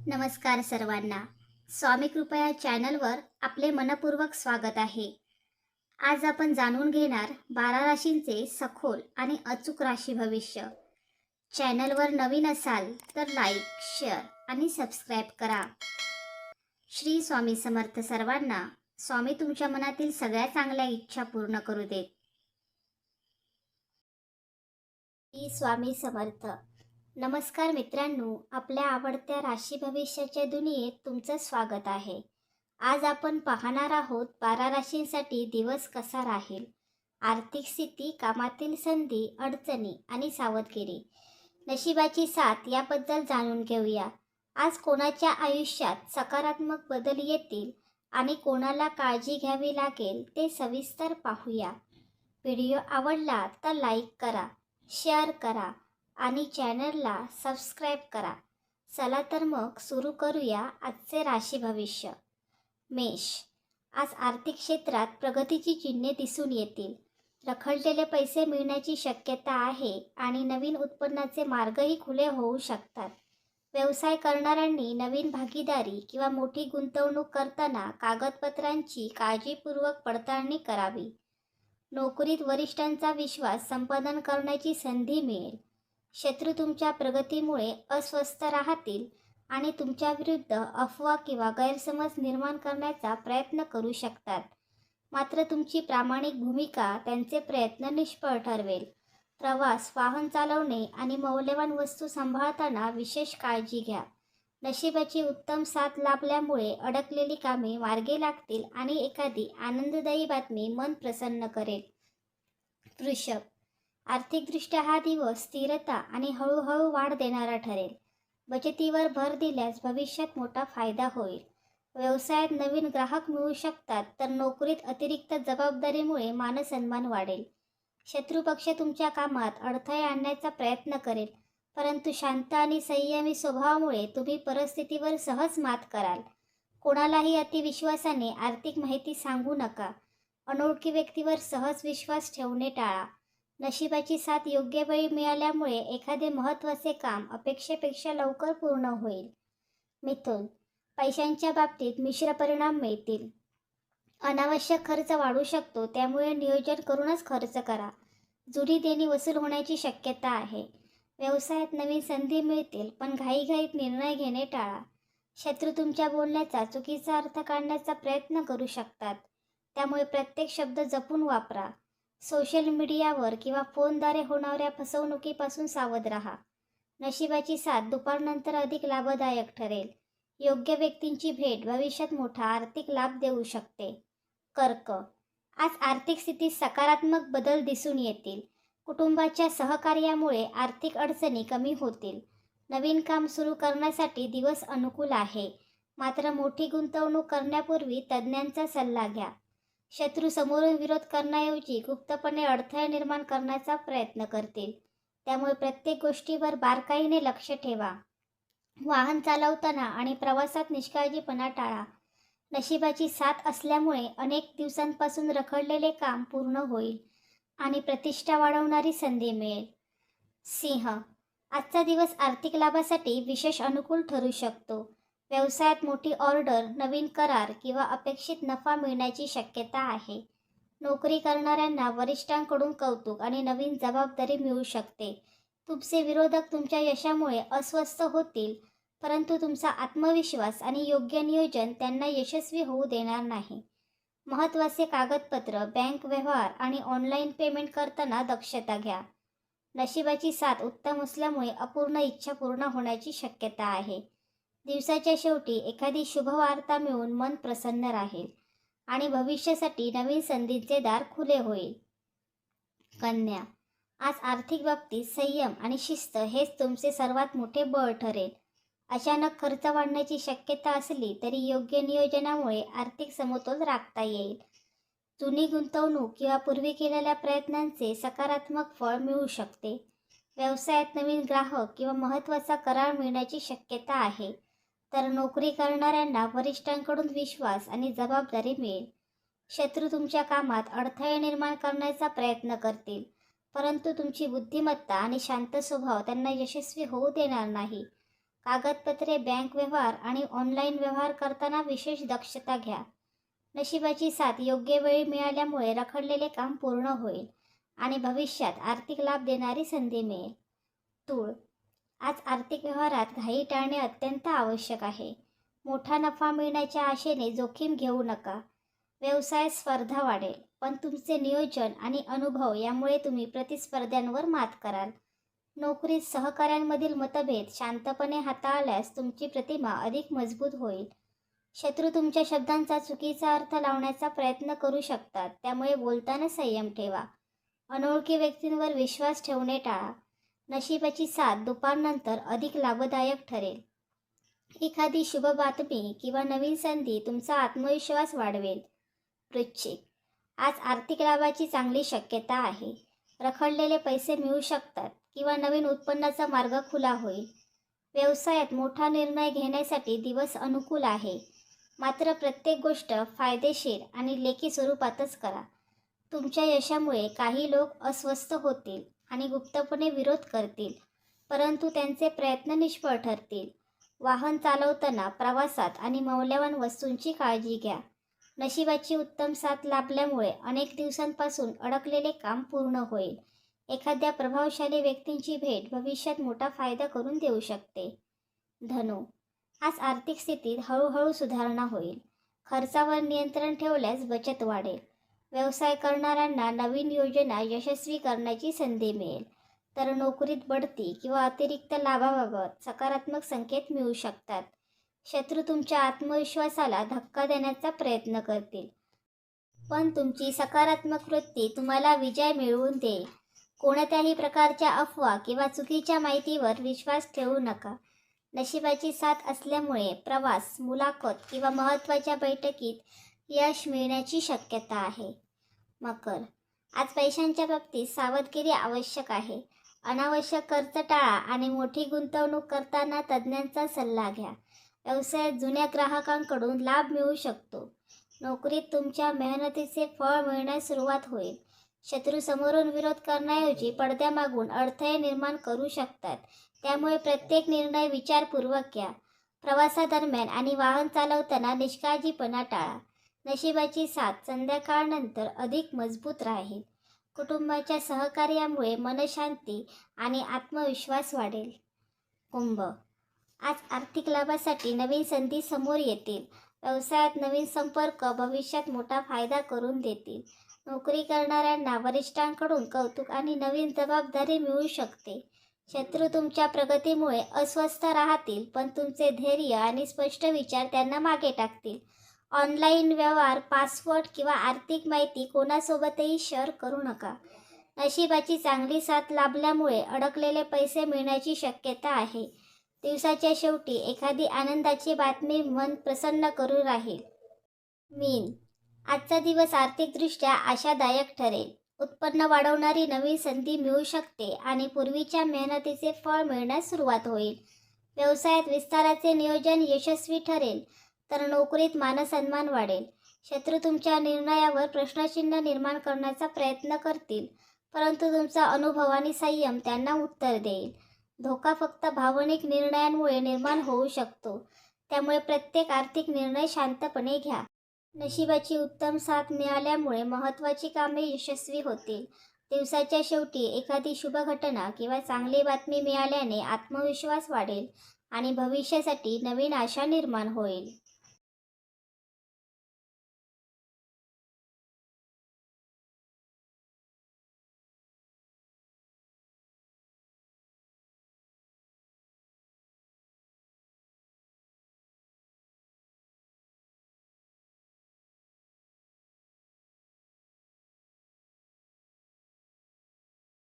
नमस्कार सर्वांना. स्वामी कृपया चॅनलवर आपले मनपूर्वक स्वागत आहे. आज आपण जाणून घेणार 12 राशींचे सखोल आणि अचूक राशी भविष्य. चॅनलवर नवीन असाल तर लाईक, शेअर आणि सबस्क्राईब करा. श्री स्वामी समर्थ सर्वांना. स्वामी तुमच्या मनातील सगळ्या चांगल्या इच्छा पूर्ण करू देत. श्री स्वामी समर्थ. नमस्कार मित्रांनो, आपल्या आवडत्या राशी भविष्याच्या दुनियेत तुमचं स्वागत आहे. आज आपण पाहणार आहोत 12 राशींसाठी दिवस कसा राहील. आर्थिक स्थिती, कामातील संधी, अडचणी आणि सावधगिरी, नशिबाची साथ याबद्दल जाणून घेऊया. आज कोणाच्या आयुष्यात सकारात्मक बदल येतील आणि कोणाला काळजी घ्यावी लागेल ते सविस्तर पाहूया. व्हिडिओ आवडला तर लाईक करा, शेअर करा आणि चॅनलला सबस्क्राईब करा. चला तर मग सुरू करूया आजचे राशी भविष्य. मेष. आज आर्थिक क्षेत्रात प्रगतीची चिन्हे दिसून येतील. रखडलेले पैसे मिळण्याची शक्यता आहे आणि नवीन उत्पन्नाचे मार्गही खुले होऊ शकतात. व्यवसाय करणाऱ्यांनी नवीन भागीदारी किंवा मोठी गुंतवणूक करताना कागदपत्रांची काळजीपूर्वक पडताळणी करावी. नोकरीत वरिष्ठांचा विश्वास संपादन करण्याची संधी मिळेल. शत्रू तुमच्या प्रगतीमुळे अस्वस्थ राहतील आणि तुमच्या विरुद्ध अफवा किंवा गैरसमज निर्माण करण्याचा प्रयत्न करू शकतात. मात्र तुमची प्रामाणिक भूमिका त्यांचे प्रयत्न निष्फळ ठरवेल. प्रवास, वाहन चालवणे आणि मौल्यवान वस्तू सांभाळताना विशेष काळजी घ्या. नशिबाची उत्तम साथ लाभल्यामुळे अडकलेली कामे मार्गी लागतील आणि एखादी आनंददायी बातमी मन प्रसन्न करेल. वृषभ. आर्थिकदृष्ट्या हा दिवस स्थिरता आणि हळूहळू वाढ देणारा ठरेल. बचतीवर भर दिल्यास भविष्यात मोठा फायदा होईल. व्यवसायात नवीन ग्राहक मिळू शकतात, तर नोकरीत अतिरिक्त जबाबदारीमुळे मानसन्मान वाढेल. शत्रुपक्ष तुमच्या कामात अडथळे आणण्याचा प्रयत्न करेल, परंतु शांत आणि संयमी स्वभावामुळे तुम्ही परिस्थितीवर सहज मात कराल. कोणालाही अतिविश्वासाने आर्थिक माहिती सांगू नका. अनोळखी व्यक्तीवर सहज विश्वास ठेवणे टाळा. नशिबाची साथ योग्य वेळी मिळाल्यामुळे एखादे महत्त्वाचे काम अपेक्षेपेक्षा लवकर पूर्ण होईल. मिथुन. पैशांच्या बाबतीत मिश्र परिणाम मिळतील. अनावश्यक खर्च वाढू शकतो, त्यामुळे नियोजन करूनच खर्च करा. जुनी देणी वसूल होण्याची शक्यता आहे. व्यवसायात नवीन संधी मिळतील, पण घाईघाईत निर्णय घेणे टाळा. शत्रू तुमच्या बोलण्याचा चुकीचा अर्थ काढण्याचा प्रयत्न करू शकतात, त्यामुळे प्रत्येक शब्द जपून वापरा. सोशल मीडियावर किंवा फोनद्वारे होणाऱ्या फसवणुकीपासून सावध राहा. नशिबाची साथ दुपारनंतर अधिक लाभदायक ठरेल. योग्य व्यक्तींची भेट भविष्यात मोठा आर्थिक लाभ देऊ शकते. कर्क. आज आर्थिक स्थितीत सकारात्मक बदल दिसून येतील. कुटुंबाच्या सहकार्यामुळे आर्थिक अडचणी कमी होतील. नवीन काम सुरू करण्यासाठी दिवस अनुकूल आहे, मात्र मोठी गुंतवणूक करण्यापूर्वी तज्ज्ञांचा सल्ला घ्या. शत्रू समोरून विरोध करण्याऐवजी गुप्तपणे अडथळे निर्माण करण्याचा प्रयत्न करतील, त्यामुळे प्रत्येक गोष्टीवर बारकाईने लक्ष ठेवा. वाहन चालवताना आणि प्रवासात निष्काळजीपणा टाळा. नशिबाची साथ असल्यामुळे अनेक दिवसांपासून रखडलेले काम पूर्ण होईल आणि प्रतिष्ठा वाढवणारी संधी मिळेल. सिंह. आजचा दिवस आर्थिक लाभासाठी विशेष अनुकूल ठरू शकतो. व्यवसायात मोठी ऑर्डर, नवीन करार किंवा अपेक्षित नफा मिळण्याची शक्यता आहे. नोकरी करणाऱ्यांना वरिष्ठांकडून कौतुक आणि नवीन जबाबदारी मिळू शकते. तुमचे विरोधक तुमच्या यशामुळे अस्वस्थ होतील, परंतु तुमचा आत्मविश्वास आणि योग्य नियोजन त्यांना यशस्वी होऊ देणार नाही. महत्त्वाचे कागदपत्र, बँक व्यवहार आणि ऑनलाईन पेमेंट करताना दक्षता घ्या. नशिबाची साथ उत्तम असल्यामुळे अपूर्ण इच्छा पूर्ण होण्याची शक्यता आहे. दिवसाच्या शेवटी एखादी शुभवार्ता मिळून मन प्रसन्न राहील आणि भविष्यासाठी नवीन संधींचे दार खुले होईल. कन्या. आज आर्थिक बाबतीत संयम आणि शिस्त हेच तुमचे सर्वात मोठे बळ ठरेल. अचानक खर्च वाढण्याची शक्यता असली तरी योग्य नियोजनामुळे आर्थिक समतोल राखता येईल. जुनी गुंतवणूक किंवा पूर्वी केलेल्या प्रयत्नांचे सकारात्मक फळ मिळू शकते. व्यवसायात नवीन ग्राहक किंवा महत्त्वाचा करार मिळण्याची शक्यता आहे, तर नोकरी करणाऱ्यांना वरिष्ठांकडून विश्वास आणि जबाबदारी मिळेल. शत्रू तुमच्या कामात अडथळे निर्माण करण्याचा प्रयत्न करतील, परंतु तुमची बुद्धिमत्ता आणि शांत स्वभाव त्यांना यशस्वी होऊ देणार नाही. कागदपत्रे, बँक व्यवहार आणि ऑनलाईन व्यवहार करताना विशेष दक्षता घ्या. नशिबाची साथ योग्य वेळी मिळाल्यामुळे रखडलेले काम पूर्ण होईल आणि भविष्यात आर्थिक लाभ देणारी संधी मिळेल. तूळ, आज आर्थिक व्यवहारात घाई टाळणे अत्यंत आवश्यक आहे. मोठा नफा मिळण्याच्या आशेने जोखीम घेऊ नका. व्यवसायात स्पर्धा वाढेल, पण तुमचे नियोजन आणि अनुभव यामुळे तुम्ही प्रतिस्पर्ध्यांवर मात कराल. नोकरीत सहकाऱ्यांमधील मतभेद शांतपणे हाताळल्यास तुमची प्रतिमा अधिक मजबूत होईल. शत्रू तुमच्या शब्दांचा चुकीचा अर्थ लावण्याचा प्रयत्न करू शकतात, त्यामुळे बोलताना संयम ठेवा. अनोळखी व्यक्तींवर विश्वास ठेवणे टाळा. नशिबाची साथ दुपारनंतर अधिक लाभदायक ठरेल. एखादी शुभ बातमी किंवा नवीन संधी तुमचा आत्मविश्वास वाढवेल. वृश्चिक, आज आर्थिक लाभाची चांगली शक्यता आहे. रखडलेले पैसे मिळू शकतात किंवा नवीन उत्पन्नाचा मार्ग खुला होईल. व्यवसायात मोठा निर्णय घेण्यासाठी दिवस अनुकूल आहे. मात्र प्रत्येक गोष्ट फायदेशीर आणि लेखी स्वरूपातच करा. तुमच्या यशामुळे काही लोक अस्वस्थ होतील आणि गुप्तपणे विरोध करतील, परंतु त्यांचे प्रयत्न निष्फळ ठरतील. वाहन चालवताना, प्रवासात आणि मौल्यवान वस्तूंची काळजी घ्या. नशिबाची उत्तम साथ लाभल्यामुळे अनेक दिवसांपासून अडकलेले काम पूर्ण होईल. एखाद्या प्रभावशाली व्यक्तींची भेट भविष्यात मोठा फायदा करून देऊ शकते. धनु, आज आर्थिक स्थितीत हळूहळू सुधारणा होईल. खर्चावर नियंत्रण ठेवल्यास बचत वाढेल. व्यवसाय करणाऱ्यांना नवीन योजना यशस्वी करण्याची संधी मिळेल. तर नोकरीत बढती किंवा अतिरिक्त लाभाबाबत सकारात्मक संकेत मिळू शकतात. शत्रू तुमच्या आत्मविश्वासाला धक्का देण्याचा प्रयत्न करतील, पण तुमची सकारात्मक वृत्ती तुम्हाला विजय मिळवून देईल. कोणत्याही प्रकारच्या अफवा किंवा चुकीच्या माहितीवर विश्वास ठेवू नका. नशिबाची साथ असल्यामुळे प्रवास, मुलाखत किंवा महत्त्वाच्या बैठकीत यश मिळण्याची शक्यता आहे. मकर, आज पैशांच्या बाबतीत सावधगिरी आवश्यक आहे. अनावश्यक खर्च टाळा आणि मोठी गुंतवणूक करताना तज्ज्ञांचा सल्ला घ्या. व्यवसायात जुन्या ग्राहकांकडून लाभ मिळू शकतो. नोकरीत तुमच्या मेहनतीचे फळ मिळण्यास सुरुवात होईल. शत्रू समोरून विरोध करण्याऐवजी पडद्यामागून अडथळे निर्माण करू शकतात, त्यामुळे प्रत्येक निर्णय विचारपूर्वक घ्या. प्रवासादरम्यान आणि वाहन चालवताना निष्काळजीपणा टाळा. नशिबाची साथ संध्याकाळनंतर अधिक मजबूत राहील. कुटुंबाच्या सहकार्यामुळे मनशांती आणि आत्मविश्वास वाढेल. कुंभ, आज आर्थिक लाभासाठी नवीन संधी समोर येतील. व्यवसायात नवीन संपर्क भविष्यात मोठा फायदा करून देतील. नोकरी करणाऱ्यांना वरिष्ठांकडून कौतुक आणि नवीन जबाबदारी मिळू शकते. शत्रू तुमच्या प्रगतीमुळे अस्वस्थ राहतील, पण तुमचे धैर्य आणि स्पष्ट विचार त्यांना मागे टाकतील. ऑनलाईन व्यवहार, पासवर्ड किंवा आर्थिक माहिती कोणासोबतही शेअर करू नका. नशिबाची चांगली साथ लाभल्यामुळे अडकलेले पैसे मिळण्याची शक्यता आहे. दिवसाच्या शेवटी एखादी आनंदाची बातमी मन प्रसन्न करू राहील. मीन, आजचा दिवस आर्थिकदृष्ट्या आशादायक ठरेल. उत्पन्न वाढवणारी नवीन संधी मिळू शकते आणि पूर्वीच्या मेहनतीचे फळ मिळण्यास सुरुवात होईल. व्यवसायात विस्ताराचे नियोजन यशस्वी ठरेल, तर नोकरीत मानसन्मान वाढेल. शत्रू तुमच्या निर्णयावर प्रश्नचिन्ह निर्माण करण्याचा प्रयत्न करतील, परंतु तुमचा अनुभव आणि संयम त्यांना उत्तर देईल. धोका फक्त भावनिक निर्णयांमुळे निर्माण होऊ शकतो, त्यामुळे प्रत्येक आर्थिक निर्णय शांतपणे घ्या. नशिबाची उत्तम साथ मिळाल्यामुळे महत्त्वाची कामे यशस्वी होतील. दिवसाच्या शेवटी एखादी शुभ घटना किंवा चांगली बातमी मिळाल्याने आत्मविश्वास वाढेल आणि भविष्यासाठी नवीन आशा निर्माण होईल.